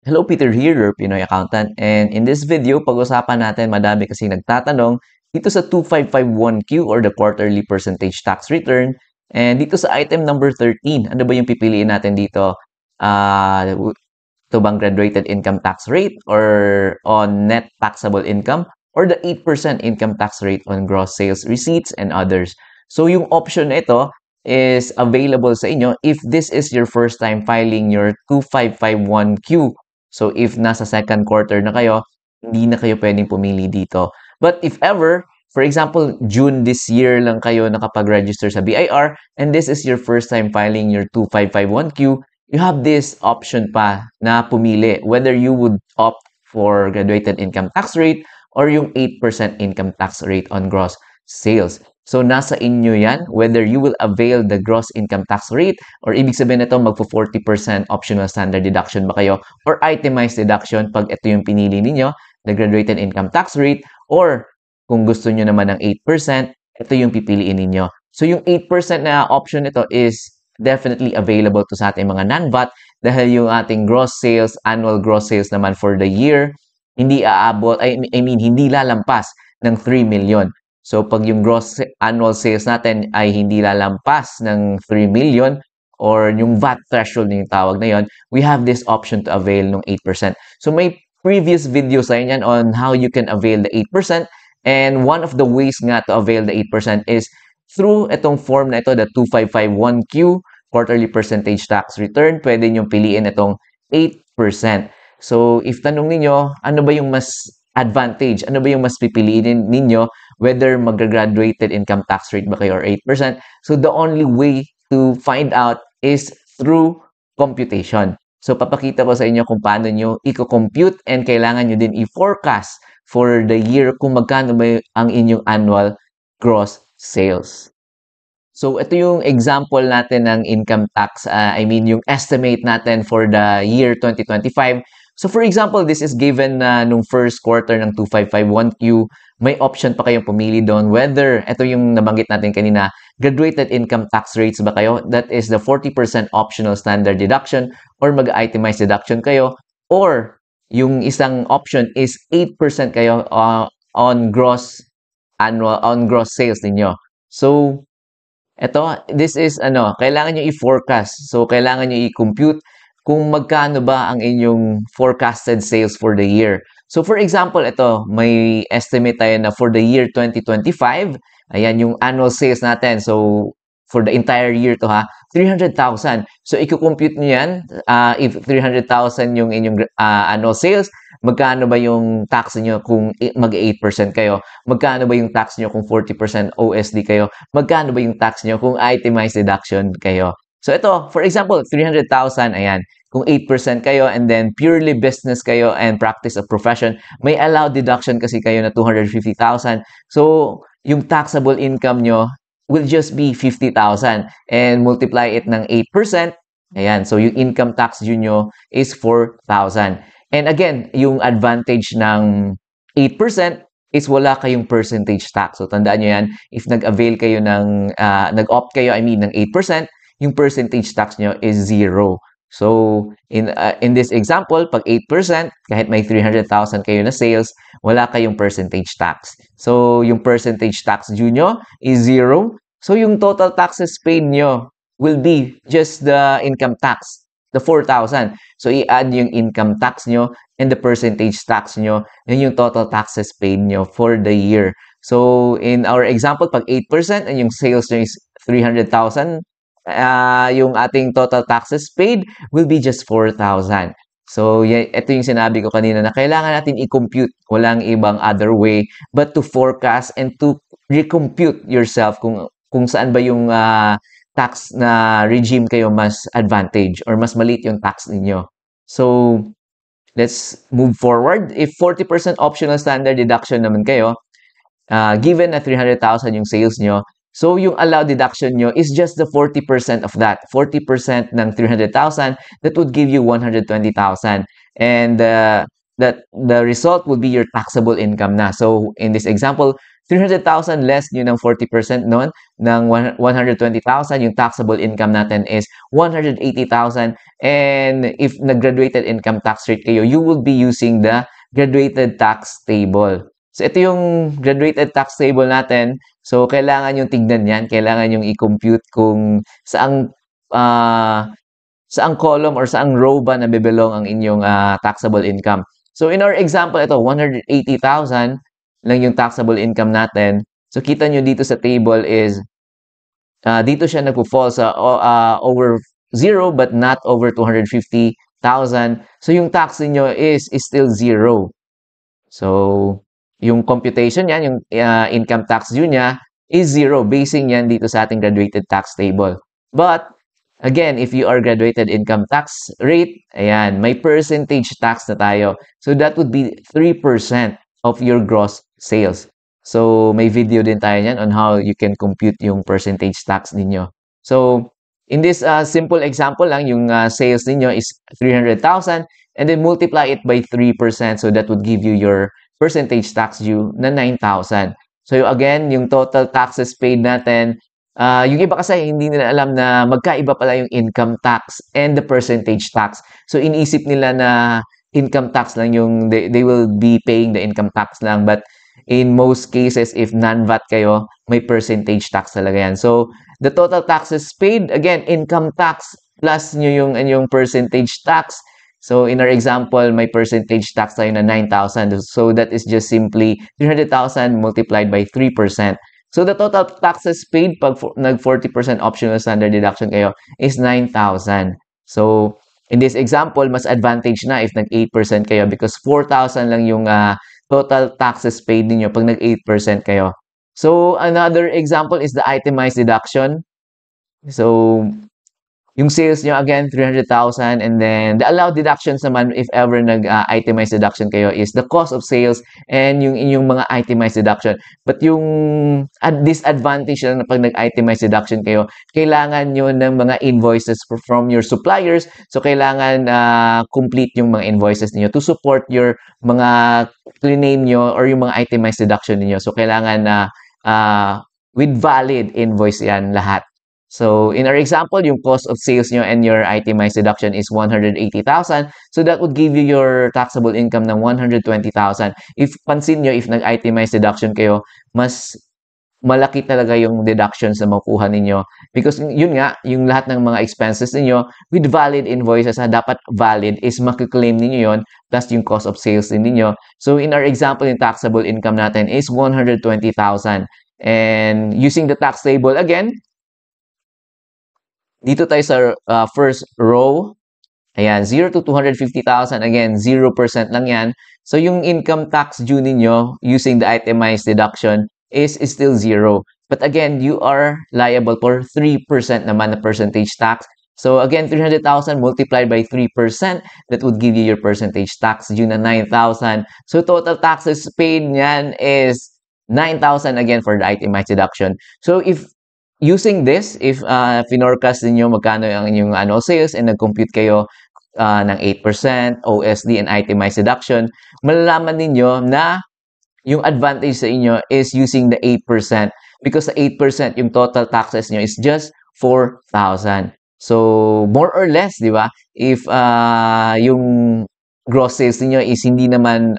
Hello, Peter here, your Pinoy accountant. And in this video, pag-usapan natin, madami kasi nagtatanong dito sa 2551Q or the quarterly percentage tax return. And dito sa item number 13, ano ba yung pipiliin natin dito? Ito bang graduated income tax rate or on net taxable income or the 8% income tax rate on gross sales receipts and others? So yung option na ito is available sa inyo if this is your first time filing your 2551Q. So if nasa second quarter na kayo, hindi na kayo pwedeng pumili dito. But if ever, for example, June this year lang kayo nakapag-register sa BIR and this is your first time filing your 2551Q, you have this option pa na pumili whether you would opt for graduated income tax rate or yung 8% income tax rate on gross sales. So, nasa inyo yan whether you will avail the gross income tax rate or ibig sabihin nito magpo 40% optional standard deduction ba kayo or itemized deduction pag ito yung pinili ninyo, the graduated income tax rate, or kung gusto nyo naman ng 8%, ito yung pipiliin ninyo. So, yung 8% na option nito is definitely available to sa ating mga non-VAT dahil yung ating gross sales, annual gross sales naman for the year, hindi aabot, hindi lalampas ng 3 million. So, pag yung gross annual sales natin ay hindi lalampas ng 3 million or yung VAT threshold yung tawag na yon, we have this option to avail ng 8%. So, may previous videos sa yan on how you can avail the 8%. And one of the ways nga to avail the 8% is through itong form na ito, the 2551Q, quarterly percentage tax return, pwede nyo piliin itong 8%. So, if tanong niyo ano ba yung mas advantage, ano ba yung mas pipiliin ninyo, whether mag-graduated income tax rate ba kayo or 8%, so the only way to find out is through computation. So, papakita ko sa inyo kung paano nyo i-compute and kailangan nyo din i-forecast for the year kung magkano ba ang inyong annual gross sales. So, ito yung example natin ng income tax. Yung estimate natin for the year 2025. So, for example, this is given na nung first quarter ng 2551Q, may option pa kayong pumili doon whether, ito yung nabanggit natin kanina, graduated income tax rates ba kayo? That is the 40% optional standard deduction or mag-itemized deduction kayo. Or, yung isang option is 8% kayo on gross sales ninyo. So, this is kailangan nyo i-forecast. So, kailangan nyo i-compute kung magkano ba ang inyong forecasted sales for the year. So, for example, may estimate tayo na for the year 2025, ayan yung annual sales natin. So, for the entire year to 300,000. So, i-compute nyo yan. If 300,000 yung inyong annual sales, magkano ba yung tax niyo kung mag-8% kayo? Magkano ba yung tax niyo kung 40% OSD kayo? Magkano ba yung tax niyo kung itemized deduction kayo? So, ito, for example, 300,000, ayan. Kung 8% kayo and then purely business kayo and practice of profession, may allowed deduction kasi kayo na 250,000. So, yung taxable income nyo will just be 50,000 and multiply it ng 8%. Ayan, so yung income tax nyo is 4,000. And again, yung advantage ng 8% is wala kayong percentage tax. So tandaan nyo yan, if nag-avail kayo nag-opt kayo, ng 8%, yung percentage tax nyo is 0. So, in this example, pag 8%, kahit may 300,000 kayo na sales, wala kayong percentage tax. So, yung percentage tax due nyo is 0. So, yung total taxes paid nyo will be just the income tax, the 4,000. So, i-add yung income tax nyo and the percentage tax nyo, yun yung total taxes paid nyo for the year. So, in our example, pag 8% and yung sales nyo is 300,000, yung ating total taxes paid will be just 4,000. So, ito yung sinabi ko kanina na kailangan natin i-compute. Walang ibang other way but to forecast and to recompute yourself kung saan ba yung tax na regime kayo mas advantage or mas maliit yung tax ninyo. So, let's move forward. If 40% optional standard deduction naman kayo, given na 300,000 yung sales nyo, so yung allowed deduction nyo is just the 40% of that. 40% ng 300,000, that would give you 120,000. And the result would be your taxable income na. So in this example, 300,000 less nyo ng 40% nun, ng 120,000, yung taxable income natin is 180,000. And if nag-graduated income tax rate kayo, you will be using the graduated tax table. So, ito yung graduated tax table natin. So, kailangan yung tignan yan. Kailangan yung i-compute kung saang column or saang row ba nabibelong ang inyong taxable income. So, in our example, ito, 180,000 lang yung taxable income natin. So, kita nyo dito sa table is, dito siya nagpo-fall sa over 0 but not over 250,000. So, yung tax niyo is still 0. So, yung computation yan, yung income tax due niya is 0. Basing yan dito sa ating graduated tax table. But, again, if you are graduated income tax rate, ayan, may percentage tax na tayo. So, that would be 3% of your gross sales. So, may video din tayo niyan on how you can compute yung percentage tax ninyo. So, in this simple example lang, yung sales ninyo is 300,000 and then multiply it by 3%. So, that would give you your percentage tax due na 9,000. So, again, yung total taxes paid natin, yung iba kasi hindi nila alam na magkaiba pala yung income tax and the percentage tax. So, inisip nila na income tax lang yung they will be paying the income tax lang. But in most cases, if non-VAT kayo, may percentage tax talaga yan. So, the total taxes paid, again, income tax plus nyo yung percentage tax. So, in our example, may percentage tax tayo na 9,000. So, that is just simply 300,000 multiplied by 3%. So, the total taxes paid pag nag 40% optional standard deduction kayo is 9,000. So, in this example, mas advantage na if nag 8% kayo because 4,000 lang yung total taxes paid ninyo pag nag 8% kayo. So, another example is the itemized deduction. So, yung sales nyo, again, 300,000. And then, the allowed deductions naman, if ever nag-itemized deduction kayo, is the cost of sales and yung inyong mga itemized deduction. But yung disadvantage lang na pag nag-itemized deduction kayo, kailangan nyo ng mga invoices from your suppliers. So, kailangan complete yung mga invoices niyo to support your mga claim nyo or yung mga itemized deduction niyo. So, kailangan na with valid invoice yan lahat. So, in our example, yung cost of sales nyo and your itemized deduction is 180,000. So, that would give you your taxable income ng 120,000. If pansin nyo, if nag-itemized deduction kayo, mas malaki talaga yung deductions na makuha ninyo. Because yun nga, yung lahat ng mga expenses ninyo with valid invoices na dapat valid is makiklaim ninyo yon plus yung cost of sales din ninyo. So, in our example, yung taxable income natin is 120,000. And using the tax table again, dito tayo sa first row. Ayan, 0 to 250,000. Again, 0% lang yan. So, yung income tax due ninyo using the itemized deduction is still 0. But again, you are liable for 3% naman na percentage tax. So, again, 300,000 multiplied by 3%, that would give you your percentage tax due na 9,000. So, total taxes paid niyan is 9,000 again for the itemized deduction. So, if using this, if finorcast niyo magkano ang inyong annual sales and nag-compute kayo ng 8%, OSD, and itemized deduction, malalaman ninyo na yung advantage sa inyo is using the 8% because the 8% yung total taxes nyo is just 4,000. So, more or less, di ba? If yung gross sales niyo is hindi naman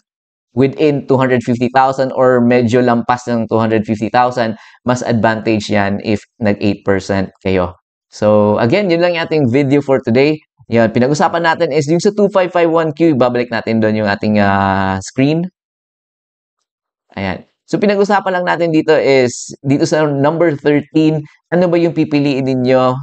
within 250,000 or medyo lampas ng 250,000, mas advantage yan if nag 8% kayo. So, again, yun lang yung ating video for today. Yan, pinag-usapan natin is yung sa 2551Q, babalik natin doon yung ating screen. Ayan. So, pinag-usapan lang natin dito is, dito sa number 13, ano ba yung pipiliin ninyo?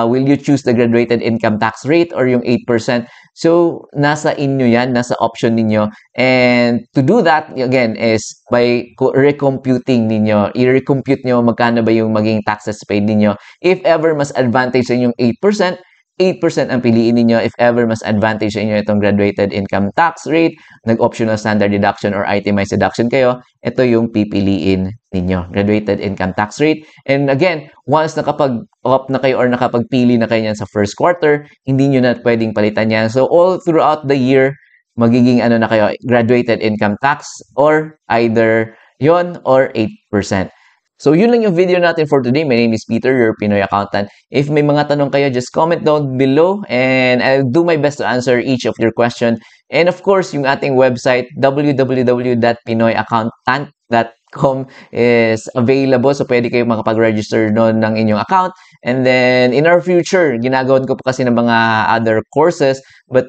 Will you choose the graduated income tax rate or yung 8%? So, nasa inyo yan, nasa option ninyo. And to do that, again, is by recomputing ninyo. I-recompute nyo magkano ba yung maging taxes paid ninyo. If ever mas advantage sa inyong 8%, 8% ang piliin ninyo. If ever mas advantage sa inyo itong graduated income tax rate, nag-optional standard deduction or itemized deduction kayo, ito yung pipiliin ninyo, graduated income tax rate. And again, once nakapag-opt na kayo or nakapagpili na kayo yan sa first quarter, hindi nyo na pwedeng palitan yan. So, all throughout the year, magiging ano na kayo, graduated income tax or either yon or 8%. So yun lang yung video natin for today. My name is Peter, your Pinoy accountant. If may mga tanong kayo, just comment down below and I'll do my best to answer each of your question. And of course, yung ating website, www.pinoyaccountant.com is available. So pwede kayo makapag-register doon ng inyong account. And then in our future, ginagawan ko pa kasi ng mga other courses. But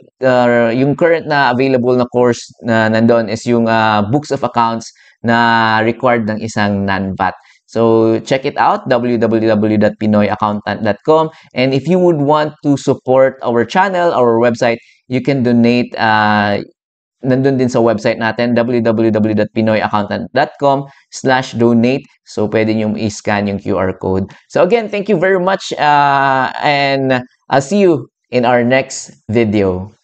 yung current na available na course na nandun is yung Books of Accounts na required ng isang non-VAT. So check it out, www.pinoyaccountant.com. And if you would want to support our channel, our website, you can donate. Nandun din sa website natin, www.pinoyaccountant.com/donate. So pwede nyo i-scan yung QR code. So again, thank you very much and I'll see you in our next video.